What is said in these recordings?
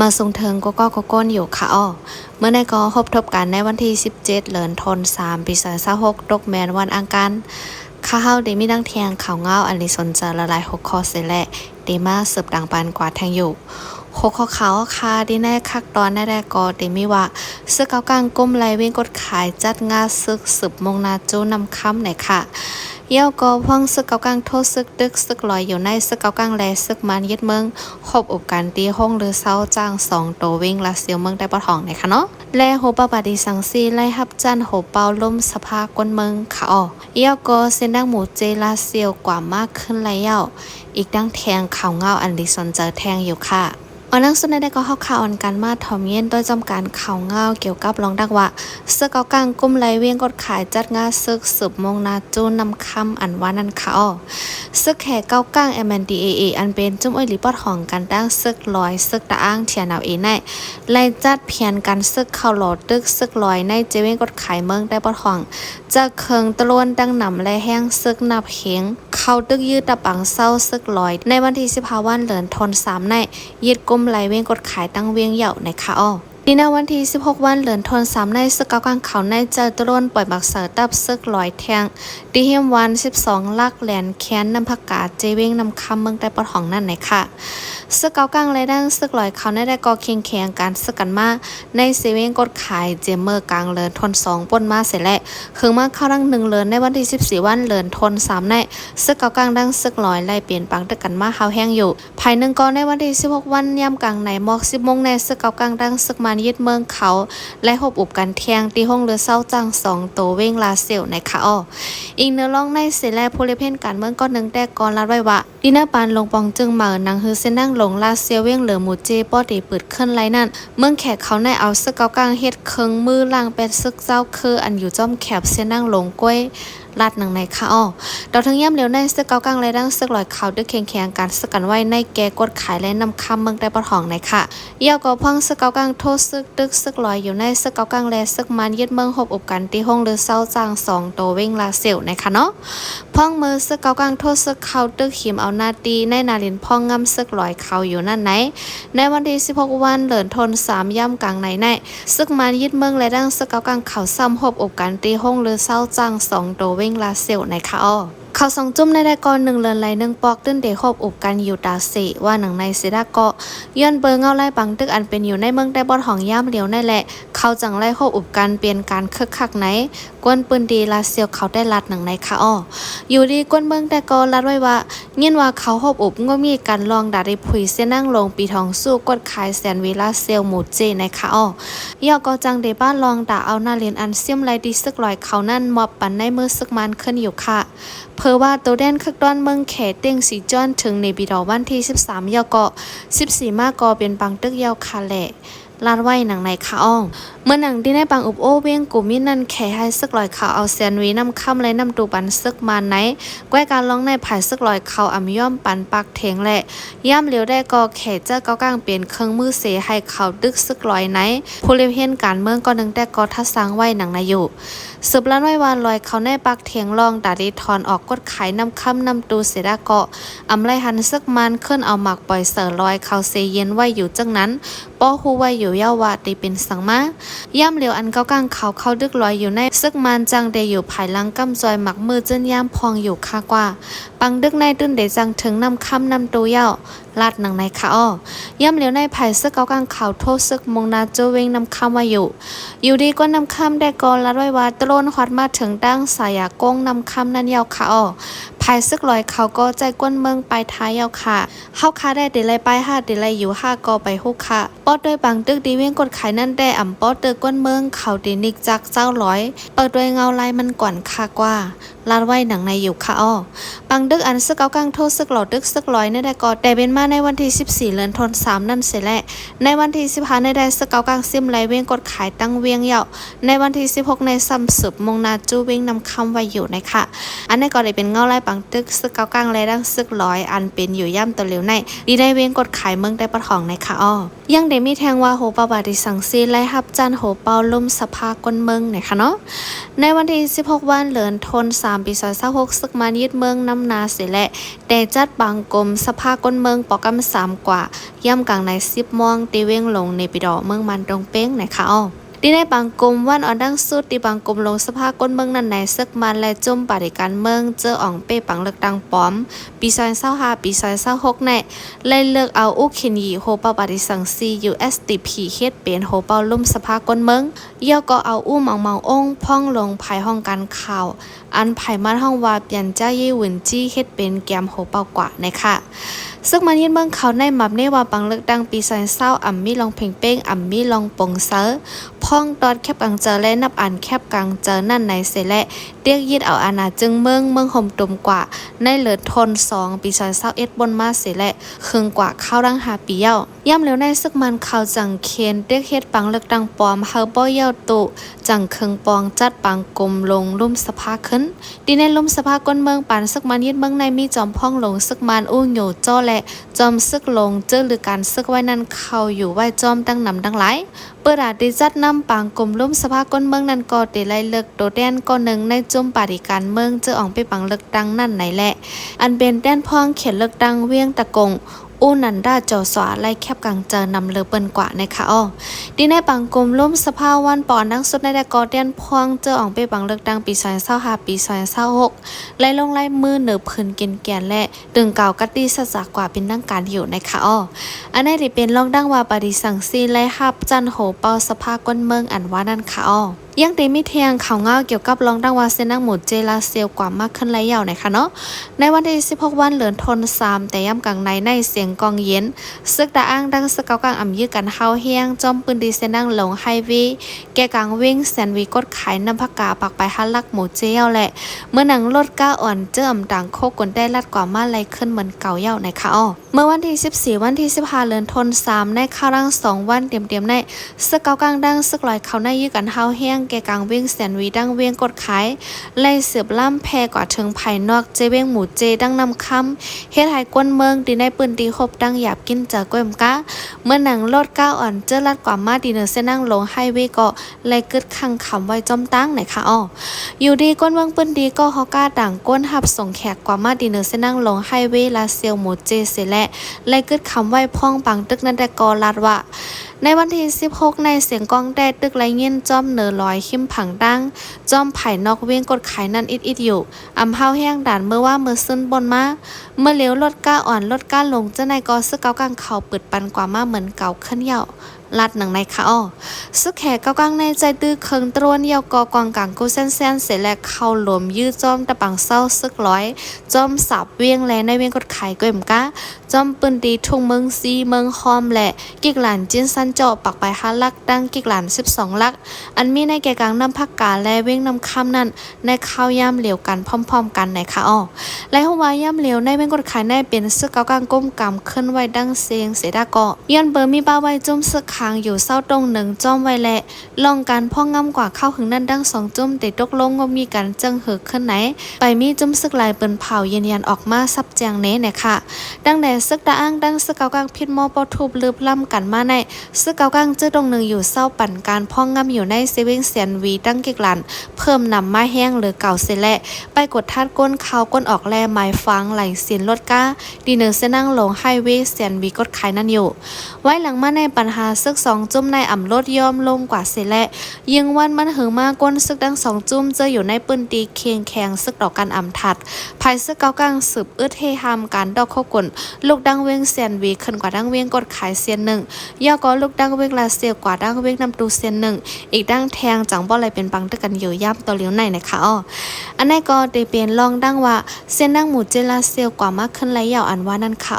มาส่งเทิงก็ก้นอยู่ค่ะอ้อเมื่อในก็พบทบกันในวันที่17เดือนธันวาคมปี2026ตกแมนวันอังคารข้าเฮาได้มีดังแทงข่าวเงาอันนี้สนใจละลาย6ข้อเสแหละได้มาสืบดังปานกว่าแทงอยู่6ข้อเขาค่ะที่แน่คักตอนแรกก็ได้มีว่าซึกเกากลางก้มไหลเว้งกดขายจัดงาซึกสืบมงนาจูนำค้ำไหนค่ะเย่าก็พ่องซึกเกากลางโทษซึกดึกซึกลอยอยู่ในซึกเกากลางแลซึกมันยึดเมืองคบอบกันตีห้องหรือเศร้าจ้าง2โตวิ่งลาเซียวเมืองได้ปะทองไหนค่ะเนาะและโหปาบาดีสังซีไล่ฮับจันโหเปาล่มสภากวนเมืองค่ะอ๋อเย่าก็เส้นดังหมูเจลาเซียวกว่ามากขึ้นแล้วเย่าอีกดังแทงข่าวเงาอันดิสนเจอแทงอยู่ค่ะอันนั้นสุดในได้ก็เข้าข่าวอันการมาถ่อมเย็นโดยจำการข่าวเงาเกี่ยวกับรองดักว่าซึกเกากลางกุ้มไหลเวียงกดขายจัดงาซึกสืบมงนาจูนำคำอันว่านั้นค่ะซึกแห่เก้ากลาง MNDAA อันเป็นจุ่มอ้อยหลีปอดของการตั้งซึกลอยซึกตะอ้างเทียนเอาเอในไล่จัดเพียนกันซึกเข้าหลอดตึกซึกลอยในเจเว้งกดขายเมืองได้ปอดของจะเคืองตะลวนดังหนำและแห้งซึกนับเฮงเข้าตึกยืดตะปังเศร้าซึกลอยในวันที่15วันเดือนธันวาคมในยึดกุมไหลเวียงกดขายตั้งเวียงเหย่าในค่ะอ้อดีในวันที่16วันเดือนธันวาคมในซึกเกากลางเขาในเจอตะลวนปล่อยหมักเสือตับซึกลอยแทงดีเฮียมวัน12ลักแหลนแค้นนำผักกาดเจเว้งนำคำเมืองใต้ปอดของนั่นในค่ะซึกเกากลางและดังซึกลอยเขาในได้ก่อเคียงแข่งการซึกกันมาในเซเว่นกดขายเจเมอร์กลางเลินทน2ป่นมาเสร็จแล้วคือมาเข้าดัง1เลินในวันที่14วันเลินทน3ในซึกเกากลางดังซึกลอยไล่เปลี่ยนปังตึกกันมาเฮาแห้งอยู่ภาย1ก่อนในวันที่16วันยามกลางในหมอก10โมงในซึกเกากลางดังซึกมันยึดเมืองเขาและหบอุบกันแทงตีห้องเรือเศร้าจัง2โตเว้งลาเซลในค่ะอ้ออีกเนื้อร้องในเสร็จแล้วผู้เลเพ่นการเมืองก็นึงแต่ก่อนรัดไว้ว่าดินาปานลงปองจึงเหมานังฮือเส้นนั่งลงลาเซียเวียงเหลือหมูเจป้อตีปืดขึ้นไรนั่นเมืองแขกเขาในเอาซึกเกากลางเฮ็ดเคิงมือล่างเป็นซึกเจ้าคืออันอยู่จ้อมแคบเส้นนั่งลงก้วยลาดหนังในค่ะอ้อดอกทั้งย่ำเหลียวในซึกเกากลางไรดังซึกลอยเขาด้วยแข่งการซึกกันไว้ในแกกดขายและนำคำเมืองได้ปะทองในค่ะเย่าก็พังซึกเกากลางโทษซึกดึกซึกลอยอยู่ในซึกเกากลางและซึกมันยึดเมืองหบอบกันที่ห้องหรือเศร้าจาง2โตเว้งลาเซลในค่ะเนาะพังมือซึกเกากลางโทษซึกเขาตึกหิมเอานาตีในนาลินพ่องงำซึกลอยเขาอยู่นั่นไหนในวันที่16วันเดือนธันวาคมย่ำกลางในซึกมันยึดเมืองและดังซึกเกากลางเขาซ้ำหบอบกันตีห้องหรือเศร้าจาง2โตเว้งลาเซลในค่ะอ้อเขาสองจุ่มในได้ก่อน1เลือนไหล1ปอกตื้นเดคบอบกันอยู่ตาเสว่าหนังในเสดาเกาะย้อนเบอร์เงาไล่ปังตึกอันเป็นอยู่ในเมืองได้บอดของย่ำเหลียวนั่นแหละเขาจังไล่คบอบกันเปลี่ยนการคึกคักไหนกวนปืนดีลาเซียวเขาได้ลัดหนังในค่ะอ้ออยู่ดีกวนเมืองแต่ก็ลัดไว้ว่ายินว่าเขาคบอบก็มีการลองดาริผุยเส้นนั่งลงปีทองสู้กดขายแสนเวลาเซลหมูเจในค่ะอ้อย่อก็จังเดบ้านลองด่าเอาหน้าเรียนอันเสียมไรดีซึกลอยเขานั่นมอบปันในมือซึกมันขึ้นอยู่ค่ะเพอว่าตัวแดนคึกด้อนเมืองแขเต็งสีจ้อนถึงในปีดอกวันที่13ยอก็14มากอเป็นปังตึกยาวคาแหละลาดไว้หนังในขาอ่องเมื่อหนังที่ในปังอุบโอเวียงกูมินั่นแขให้ซึกลอยเขาเอาแซนวีนำค่ำและนำตูปันซึกมาไหนก้อยการร้องในผายซึกลอยเขาอ่ำย่อมปันปักเถงแหละย่ำเหลียวได้กอแขเจ้าเก้ากลางเปลี่ยนเครื่องมือเสให้เขาดึกซึกลอยไหนผู้เลี้ยงเห็นการเมืองก็นึงแต่ก็ทัดสร้างไว้หนังในอยู่สืบล้านไว้วานลอยเขาในปักเถียงลองดาดิทอนออกกดขายนำค่ำนำตูเสดาเกาะอำไรหันซึกมันขึ้นเอาหมักปล่อยเสือลอยเขาเซเย็นไว้อยู่จังนั้นป้อฮูไว้อยู่เย้าวาตีเป็นสังมาย่ำเหลียวอันเก้ากลางเขาดึกลอยอยู่ในซึกมันจังเดอยู่ภายหลังกำจอยหมักมือจนย่ำพองอยู่ค่ากว่าปังดึกในตื้นเดจังถึงนำค่ำนำตูเย้าลาดหนังในค่ะอ้อย่ำเหลียวในภายซึกเก้ากลางเขาโทษซึกมงนาโจเวงนำค่ำไว้อยู่ดีก็นำค่ำได้กอลัดไว้ว่าตะโลนฮอดมาถึงดั้งสายากงนำคำนั้นยาวค่ะภายซึกลอยเขาก็ใจก้นเมืองไปท้ายยาวค่ะเฮาคาได้เดลัยไป5เดลัยอยู่5ก็ไป6ค่ะป๊อดด้วยบางตึกดีเว้งกดขายนั่นได้อ่ำป๊อดเตอก้นเมืองเขาดีนิกจากเจ้าร้อยเปิดด้วยเงาลายมันก่อนค่ะกว่าลาดไว้หนังในอยู่ค่ะบางดึกอันซึกเกากลางโทษซึกหลอดดึกซึกลอยในได้ก็ได้เป็นมาในวันที่14เดือนธันวาคมนั่นเสร็จแล้วในวันที่15ในได้ซึกเกากลางซิมไหลเว้งกดขายตั้งเวียงเหย่าในวันที่16ในซ้ำสืบมงนาจูเว้งนำคำไว้อยู่ในค่ะอันนี้ก็ได้เป็นเงาลายปังตึกซึกเกากลางและดังซึกลอยอันเป็นอยู่ย่ำตัวเหลียวในดีได้เว้งกดขายเมืองได้ปะทองในค่ะยังได้มีแทงว่าโหปาบาดิสังซีไล่ฮับจันโหเปาลุ่มสภากนเมืองในค่ะเนาะในวันที่16วันเดือนธันวาค 3ปี2026ซึกมันยึดเมืองน้ำนาเสแหละแต่จัดบางกรมสภาก้นเมืองปอกำ3กว่าย่ำกลางใน10ม่วงตีเว้งลงในปิดอเมืองมันตรงเป้งนะคะที่ในบางกรมวันอ่อนดังสุดที่บางกรมลงสภาก้นเมืองนั้นในซึกมันและจมปฏิการเมืองเจออ่องเป้ปังเลือกดังป้อมปี2025ปี2026ในไล่เลือกเอาอุคินยีโฮเปาปฏิสังซี USDP เฮ็ดเป็นโฮเปาลุ่มสภาก้นเมืองย่อก็เอาอู้หมังองค์พ่องลงภายห้องการข่าวอันภายมันห้องว่าเปลี่ยนเจ้าเย่หวินจี้เฮ็ดเป็นแกมโฮเปากว่านะคะซึ่งมันยึดเมืองเขาในมับในว่าปังเลือกดังปี2020อ่ำมีลองเพ่งเป้งอ่ำมีลองปงเซอพ่องตอดแคบกลางเจอและนับอ่านแคบกลางเจอนั่นในเสและเรียกยึดเอาอาณาจึงเมืองห่มตุ่มกว่าในเหลือทน2ปี2021บนมาเสและเคืองกว่าเข้ารังหาปีเย้าย่ำเหลวในซึกมันเขาจังเคนเรียกเฮ็ดปังเลือกดังปลอมเฮาบ่เย้าตุจังเคืองปองจัดปังกลมลงลุ่มสภาขึ้นดีในลุ่มสภาก้นเมืองปานซึกมันยึดเมืองในมีจอมพ่องลงซึกมันอู้โหโจ้และจอมซึกลงเจอหรือการซึกไว้นั้นเขาอยู่ไว้จอมดังนำดังหลายเปิดอาจได้จัดนำปางกลมลุ่มสภาก้นเมืองนั้นก็ได้ไล่เลือกโดแดนก็หนึ่งในจมปาฏิการเมืองเจออ่องไปปังเลือกดังนั่นไหนแหละอันเป็นแดนพองเขียนเลือกดังเวียงตะกงอูนันดาจอสวาไล่แคบกลางเจอนำเลือเปิ้นกว่านะคะดีในปังกลมลุ่มสภาวันปอนดังสุดในแต่กอเดียนพองเจออ่องไปปังเลือกดังปี2025ปี2026ไล่ลงไล่มือเหนือพื้นกินแกนและดึงเก่ากะตีสัจกว่าเป็นดังการอยู่นะคะอันนี้ที่เป็นลองดังว่าปฏิสังซีไล่ฮับจันโหเปาสภาก้นเมืองอันว่านั่นค่ะยังได้มีเทียงข่าวเงาเกี่ยวกับลองดังว่าเซนังหมูเจลาเซลกว่ามากขึ้นไล่ยาวนะคะในวันที่16วันเหลือนทน3แต่ย่ำกลางในเสียงกองเย็นซึกดาอ้างดังซึกเกากลางอ่ำยื้อกันเฮาเฮียงจอมปืนดีเซนังหลงไฮวีแกกลางวิ่งแซนวีกดขายน้ำผักกาปักไปฮัลลักหมูเจลแหละเมื่อหนังรถก้าอ่อนเจื้อมต่างโคกนได้ลัดกว่ามาไล่ขึ้นเหมือนเก่าเย่านะคะเมื่อวันที่14วันที่15เหลือนทน3ในข้าวรัง2วันเตรียมในซึกเกากลางดังซึกลอยเขาในยื้อกันเฮาเฮียงแกกลางวิ่งแซนวีดังเวียงกดขายไล่เสือบล่ำแพกว่าถึงภายนอกเจเวียงหมูเจดังนำคำเฮ็ดให้กวนเมืองดีในปืนตีคบดังหยาบกินเจอก้มก้าเมื่อหนังรถก้าอ่อนเจอลัดกว่ามาดีเนอร์เส้นนั่งลงไฮเวย์ก็ไล่กึดคังคำไว้จอมตั้งไหนคะอยู่ดีกวนเมืองปืนดีก็ฮอก้าด่างก้นหับส่งแขกกว่ามาดีเนอร์เส้นนั่งลงไฮเวย์ลาเซียวหมูเจเสและไล่กึดคำไว้พ่องปังตึกนั่นแต่กอลาดว่าในวันที่16ในเสียงกองแดดตึกไรเงี้ยนจอมเหนือลอยขิมผังดังจอมไผ่นอกเวียงกดขายนั่นอิดอยู่อำเฮาแห้งด่านเมื่อว่าเมื่อซึนบนมาเมื่อเลี้ยวรถก้าอ่อนรถก้าลงเจ้าในกอซึกเกากลางเขาเปิดปันกว่ามาเหมือนเก่าขึ้นเยาลัดหนังในค่ะซึกแขกเกากลางในใจตื้อเคิงตรวนเยากอกองกลางกูเส้นเสร็จแล้วเข้าหลวมยื้อจอมตะปังเศร้าซึกร้อยจอมสับเวียงแลในเวียงกดขายก้มก้าจอมปืนดีทุ่งเมืองซีเมืองคอมแหละกิกหลานจิ้นสันเจาะปักไป5 ลักดังกิกหลาน12 ลักอันมีในแก่กลางน้ำผักกาและเวียงน้ำค่ำนั่นในข้าวย่ำเหลียวกันพร้อมๆกันในค่ะและหัวย่ำเหลียวในเวียงกดขายในเป็นซึกเกากลางก้มกำขึ้นไว้ดังเสียงเสดากย้อนเบอร์มีบ้าไว้จุ่มซึกค้างอยู่เศร้าตรงหนึ่งจอมไว้แหละลองการพ่องง่ำกว่าเข้าหึงนั่นดัง2 จุ่มติดตกลงว่ามีการจังหือขึ้นไหนไปมีจุ่มซึกลายเปิ้นเผาเย็นยันออกมาซับแจงเน้เนี่ยค่ะดังแต่ซึกตาอ้างดังซึกเกากลางพิษมอปอทูบลืบล่ำกันมาในซึกเกากลางจื้อตรงหนึ่งอยู่เศร้าปั่นการพ่องง่ำอยู่ในเซเว่งเซียนวีดังกิกหลันเพิ่มนำมาแห้งหรือเก่าเสแลไปกดทัดก้นเขาก้นออกแลไม้ฟังไหลเสียนรถก้าดีเนอร์เส้นนั่งลงไฮเวย์เซียนวีกดขายนั่นอยู่ไว้หลังมาในปัญหาซึก2 จุ่มในอ่ำรถยอมลงกว่าเสและยิงวันมันหึงมากก้นซึกดัง2 จุ่มเจออยู่ในปืนตีเคียงแข็งซึกดอกกันอ่ำถัดภายซึกเกากลางสืบอึดเฮฮามการดอกเข้ากลลูกดังเวียงเซียนวีขึ้นกว่าดังเวียงกดขายเซียน1ย่อก็ลูกดังเวียงลาเซียวกว่าดังเวียงนำตูเซียน1อีกดังแทงจังบ่อะไรเป็นปังตึกกันอยู่ย่ำตัวเลี้ยวในนะคะอันนี้ก็ได้เป็นลองดังว่าเซียนดังหมู่เจลาเซียวกว่ามากขึ้นไรยาวอันว่านั่นค่ะ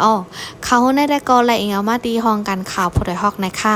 เขาในได้ก็ไรเองเอามาดีห้องกันข่าวผู้ใดฮอกนะคะ